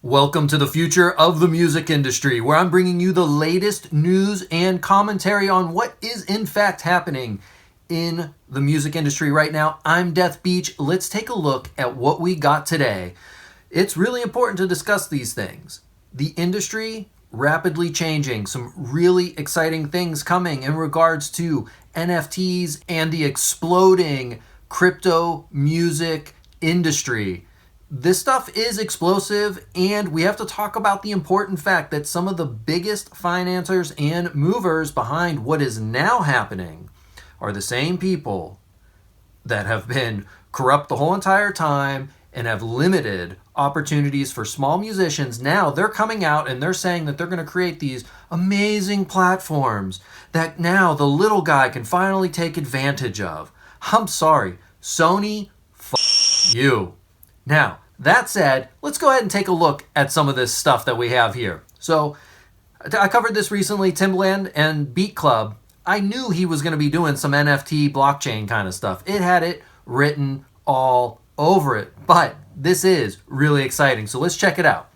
Welcome to the future of the music industry, where I'm bringing you the latest news and commentary on what is in fact happening in the music industry right now. I'm Death Beach. Let's take a look at what we got today. It's really important to discuss these things. The industry rapidly changing, some really exciting things coming in regards to NFTs and the exploding crypto music industry. This stuff is explosive, and we have to talk about the important fact that some of the biggest financiers and movers behind what is now happening are the same people that have been corrupt the whole entire time and have limited opportunities for small musicians. Now they're coming out and they're saying that they're going to create these amazing platforms that now the little guy can finally take advantage of. I'm sorry, Sony, you. Now, that said, let's go ahead and take a look at some of this stuff that we have here. So, I covered this recently, Timbaland and Beatclub. I knew he was going to be doing some NFT blockchain kind of stuff. It had it written all over it. But this is really exciting, so let's check it out.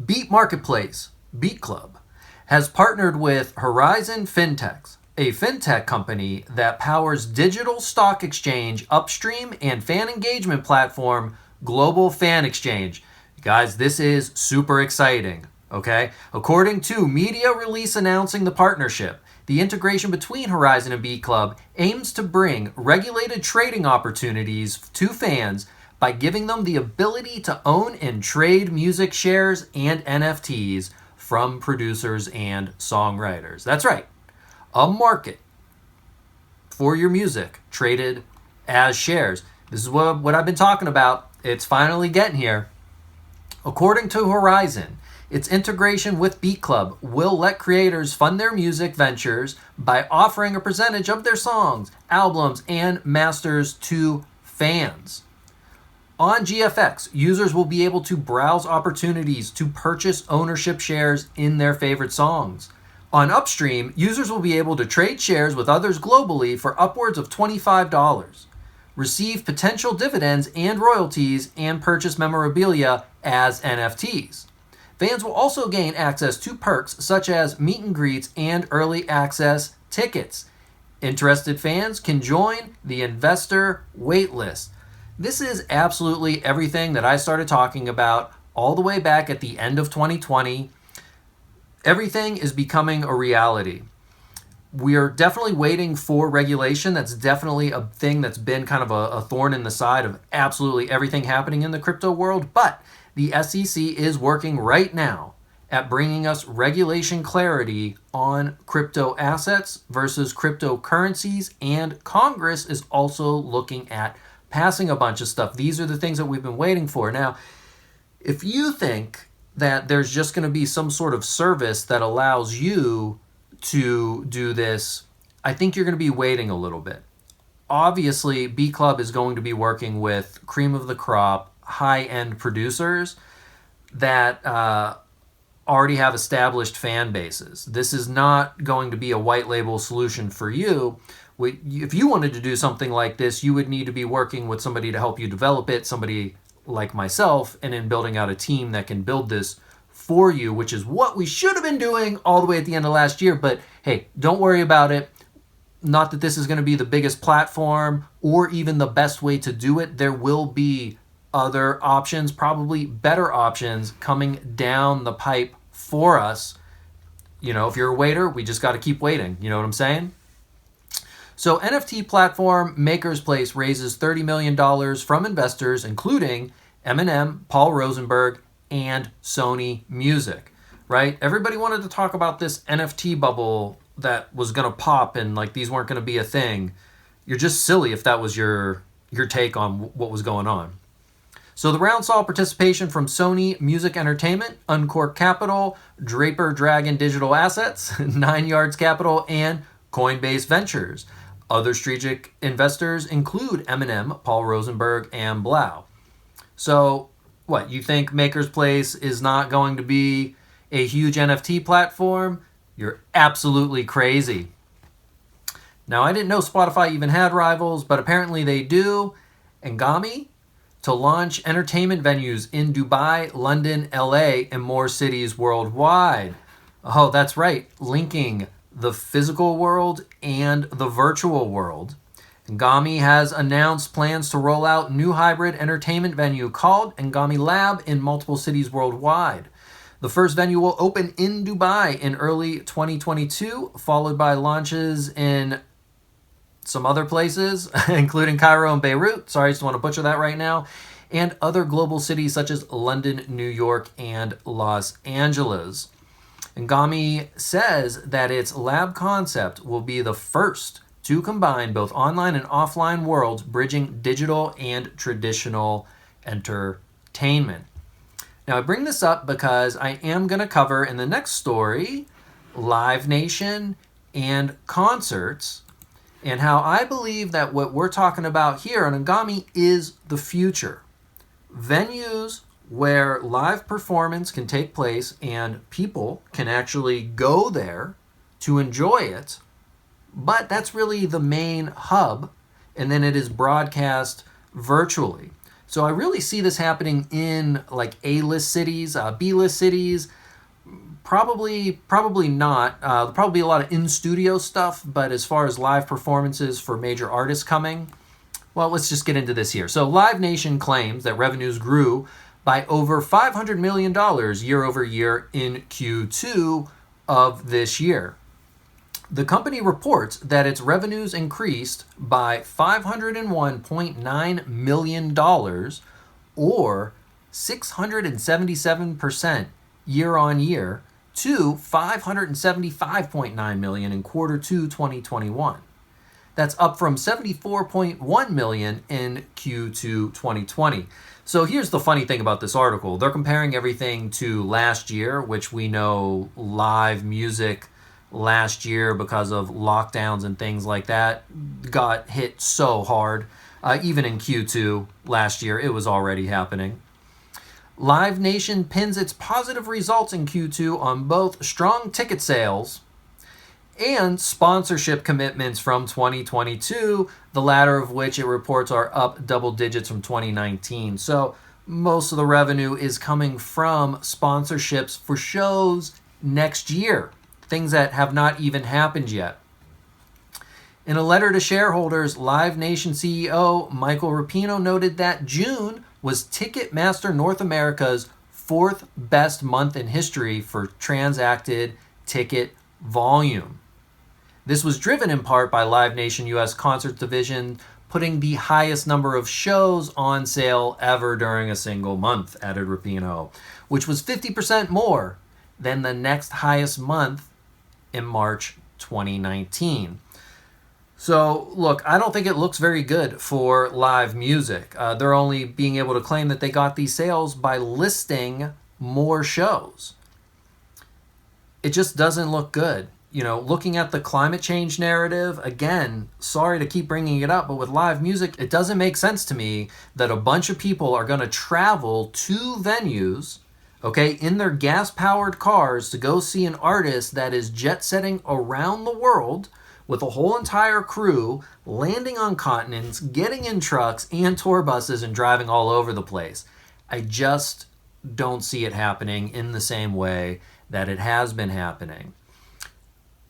Beat Marketplace, Beatclub, has partnered with Horizon Fintechs, a fintech company that powers digital stock exchange, upstream, and fan engagement platform, Global Fan Exchange. Guys, this is super exciting, okay? According to media release announcing the partnership, the integration between Horizon and Beatclub aims to bring regulated trading opportunities to fans by giving them the ability to own and trade music shares and NFTs from producers and songwriters. That's right. A market for your music traded as shares. This is what I've been talking about. It's finally getting here. According to Horizon, its integration with Beatclub will let creators fund their music ventures by offering a percentage of their songs, albums, and masters to fans. On GFX, users will be able to browse opportunities to purchase ownership shares in their favorite songs. On Upstream, users will be able to trade shares with others globally for upwards of $25, receive potential dividends and royalties, and purchase memorabilia as NFTs. Fans will also gain access to perks such as meet and greets and early access tickets. Interested fans can join the investor waitlist. This is absolutely everything that I started talking about all the way back at the end of 2020. Everything is becoming a reality. We are definitely waiting for regulation. That's definitely a thing that's been kind of a thorn in the side of absolutely everything happening in the crypto world. But the SEC is working right now at bringing us regulation clarity on crypto assets versus cryptocurrencies. And Congress is also looking at passing a bunch of stuff. These are the things that we've been waiting for. Now, if you think that there's just going to be some sort of service that allows you to do this, I think you're going to be waiting a little bit. Obviously, Beatclub is going to be working with cream of the crop, high-end producers that already have established fan bases. This is not going to be a white label solution for you. If you wanted to do something like this, you would need to be working with somebody to help you develop it, somebody like myself, and in building out a team that can build this for you, which is what we should have been doing all the way at the end of last year. But hey, don't worry about it. Not that this is going to be the biggest platform or even the best way to do it. There will be other options, probably better options coming down the pipe for us. You know, if you're a waiter, we just got to keep waiting. You know what I'm saying? So NFT platform Maker's Place raises $30 million from investors, including Eminem, Paul Rosenberg, and Sony Music, right? Everybody wanted to talk about this NFT bubble that was going to pop and like these weren't going to be a thing. You're just silly if that was your take on what was going on. So the round saw participation from Sony Music Entertainment, Uncork Capital, Draper Dragon Digital Assets, 9 Yards Capital, and Coinbase Ventures. Other strategic investors include Eminem, Paul Rosenberg, and Blau. So, what, you think Maker's Place is not going to be a huge NFT platform? You're absolutely crazy. Now, I didn't know Spotify even had rivals, but apparently they do. And Gami, to launch entertainment venues in Dubai, London, LA, and more cities worldwide. Oh, that's right, linking the physical world and the virtual world. Ngami has announced plans to roll out new hybrid entertainment venue called Ngami Lab in multiple cities worldwide. The first venue will open in Dubai in early 2022, followed by launches in some other places, including Cairo and Beirut. Sorry, I just want to butcher that right now. And other global cities such as London, New York, and Los Angeles. Ngami says that its lab concept will be the first to combine both online and offline worlds, bridging digital and traditional entertainment. Now, I bring this up because I am going to cover in the next story Live Nation and concerts, and how I believe that what we're talking about here on Ngami is the future. Venues where live performance can take place and people can actually go there to enjoy it, but that's really the main hub, and then it is broadcast virtually. So I really see this happening in like A-list cities, B-list cities. Probably not. There'll probably be a lot of in-studio stuff, but as far as live performances for major artists coming, well, let's just get into this here. So Live Nation claims that revenues grew by over $500 million year over year in Q2 of this year. The company reports that its revenues increased by $501.9 million, or 677% year on year, to $575.9 million in quarter 2 2021. That's up from $74.1 million in Q2 2020. So here's the funny thing about this article. They're comparing everything to last year, which we know live music last year, because of lockdowns and things like that, got hit so hard. Even in Q2 last year, it was already happening. Live Nation pins its positive results in Q2 on both strong ticket sales and sponsorship commitments from 2022, the latter of which it reports are up double digits from 2019. So most of the revenue is coming from sponsorships for shows next year, things that have not even happened yet. In a letter to shareholders, Live Nation CEO Michael Rapino noted that June was Ticketmaster North America's fourth best month in history for transacted ticket volume. This was driven in part by Live Nation US Concerts Division putting the highest number of shows on sale ever during a single month, added Rapino, which was 50% more than the next highest month in March 2019. So, look, I don't think it looks very good for live music. They're only being able to claim that they got these sales by listing more shows. It just doesn't look good. You know, looking at the climate change narrative, again, sorry to keep bringing it up, but with live music, it doesn't make sense to me that a bunch of people are going to travel to venues, okay, in their gas-powered cars to go see an artist that is jet-setting around the world with a whole entire crew, landing on continents, getting in trucks and tour buses and driving all over the place. I just don't see it happening in the same way that it has been happening.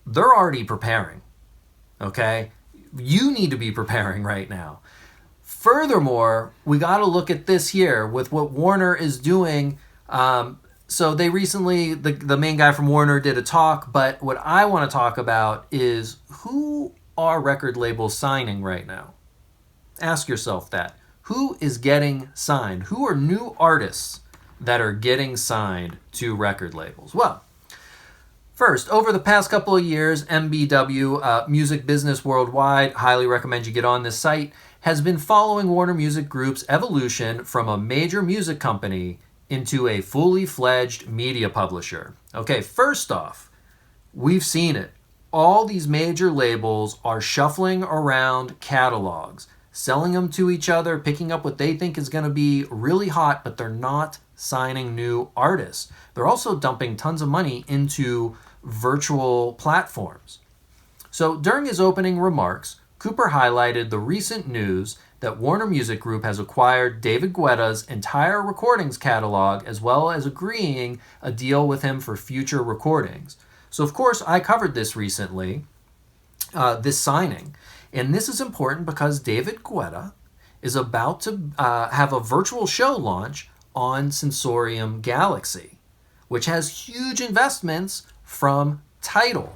They're already preparing, okay? You need to be preparing right now. Furthermore, we got to look at this here with what Warner is doing. So they recently, the main guy from Warner did a talk, but what I want to talk about is who are record labels signing right now? Ask yourself that. Who is getting signed? Who are new artists that are getting signed to record labels? Well, first, over the past couple of years, MBW, Music Business Worldwide, highly recommend you get on this site, has been following Warner Music Group's evolution from a major music company into a fully fledged media publisher. Okay, first off, we've seen it. All these major labels are shuffling around catalogs, selling them to each other, picking up what they think is going to be really hot, but they're not signing new artists. They're also dumping tons of money into virtual platforms. So during his opening remarks, Cooper highlighted the recent news that Warner Music Group has acquired David Guetta's entire recordings catalog, as well as agreeing a deal with him for future recordings. So, of course, I covered this recently, this signing. And this is important because David Guetta is about to have a virtual show launch on Sensorium Galaxy, which has huge investments from Tidal.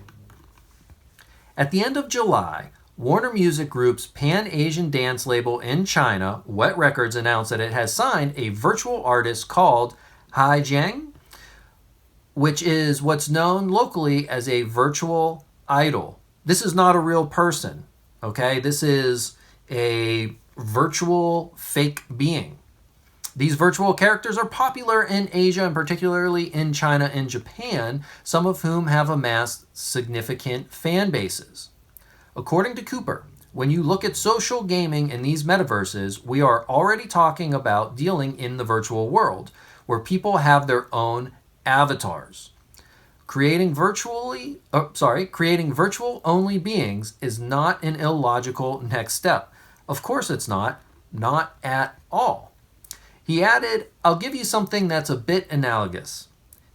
At the end of July, Warner Music Group's Pan-Asian dance label in China, Wet Records, announced that it has signed a virtual artist called Hai Jiang, which is what's known locally as a virtual idol. This is not a real person, okay? This is a virtual fake being. These virtual characters are popular in Asia and particularly in China and Japan, some of whom have amassed significant fan bases. According to Cooper, when you look at social gaming in these metaverses, we are already talking about dealing in the virtual world, where people have their own avatars. Creating virtual-only beings is not an illogical next step. Of course it's not at all. He added, I'll give you something that's a bit analogous.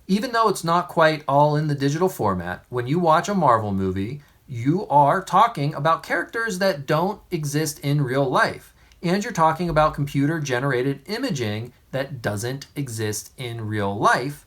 Even though it's not quite all in the digital format, when you watch a Marvel movie, you are talking about characters that don't exist in real life. And you're talking about computer-generated imaging that doesn't exist in real life.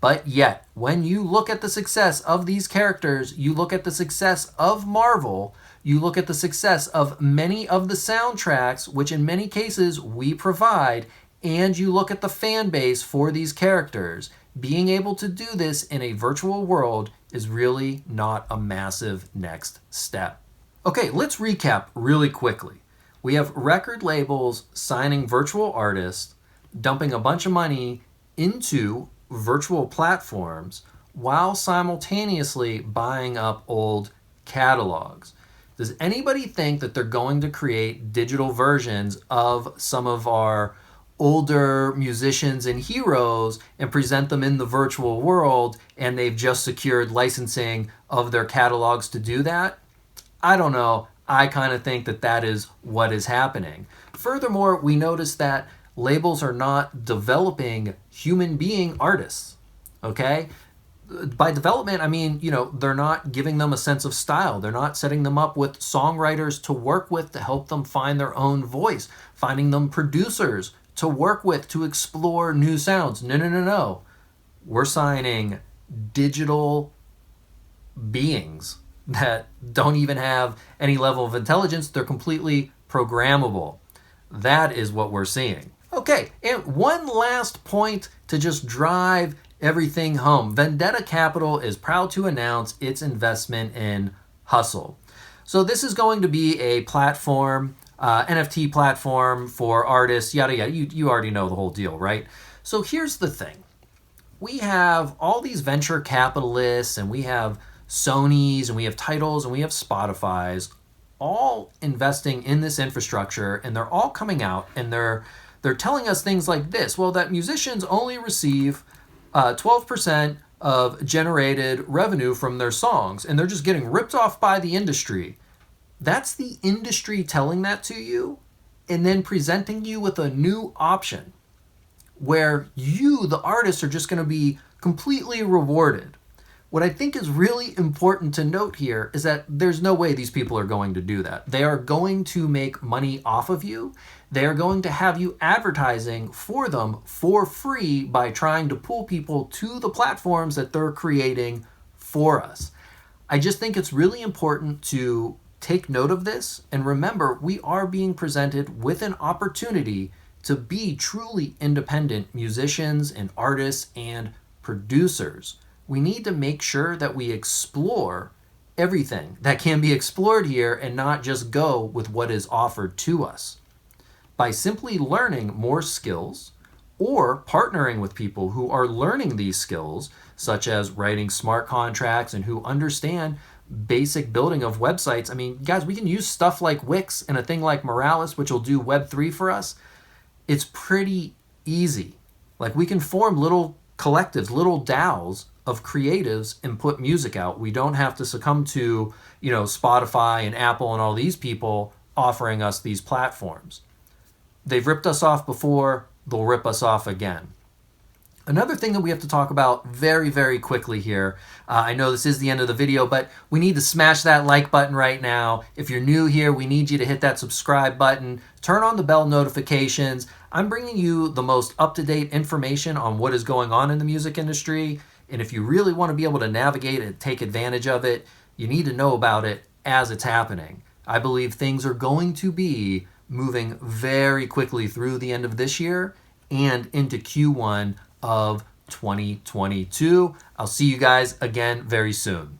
But yet, when you look at the success of these characters, you look at the success of Marvel, you look at the success of many of the soundtracks, which in many cases we provide, and you look at the fan base for these characters, being able to do this in a virtual world is really not a massive next step. Okay, let's recap really quickly. We have record labels signing virtual artists, dumping a bunch of money into virtual platforms while simultaneously buying up old catalogs. Does anybody think that they're going to create digital versions of some of our older musicians and heroes and present them in the virtual world, and they've just secured licensing of their catalogs to do that? I don't know. I kind of think that that is what is happening. Furthermore, we notice that labels are not developing human being artists, okay? By development, I mean, they're not giving them a sense of style. They're not setting them up with songwriters to work with to help them find their own voice, finding them producers to work with to explore new sounds. No. We're signing digital beings that don't even have any level of intelligence. They're completely programmable. That is what we're seeing. Okay, and one last point to just drive everything home. Vendetta Capital is proud to announce its investment in Hustle. So this is going to be a platform, NFT platform for artists, yada yada. You already know the whole deal, right? So here's the thing. We have all these venture capitalists, and we have Sonys, and we have Tidals, and we have Spotifys, all investing in this infrastructure, and they're all coming out, and they're telling us things like this. Well, that musicians only receive 12% of generated revenue from their songs, and they're just getting ripped off by the industry. That's the industry telling that to you and then presenting you with a new option where you, the artist, are just going to be completely rewarded. What I think is really important to note here is that there's no way these people are going to do that. They are going to make money off of you. They are going to have you advertising for them for free by trying to pull people to the platforms that they're creating for us. I just think it's really important to take note of this and remember we are being presented with an opportunity to be truly independent musicians and artists and producers. We need to make sure that we explore everything that can be explored here and not just go with what is offered to us. By simply learning more skills or partnering with people who are learning these skills, such as writing smart contracts and who understand basic building of websites. I mean, guys, we can use stuff like Wix and a thing like Moralis, which will do Web3 for us. It's pretty easy. Like, we can form little collectives, little DAOs of creatives and put music out. We don't have to succumb to, Spotify and Apple and all these people offering us these platforms. They've ripped us off before, they'll rip us off again. Another thing that we have to talk about very, very quickly here, I know this is the end of the video, but we need to smash that like button right now. If you're new here, we need you to hit that subscribe button, turn on the bell notifications. I'm bringing you the most up-to-date information on what is going on in the music industry, and if you really want to be able to navigate and take advantage of it, you need to know about it as it's happening. I believe things are going to be moving very quickly through the end of this year and into Q1 of 2022. I'll see you guys again very soon.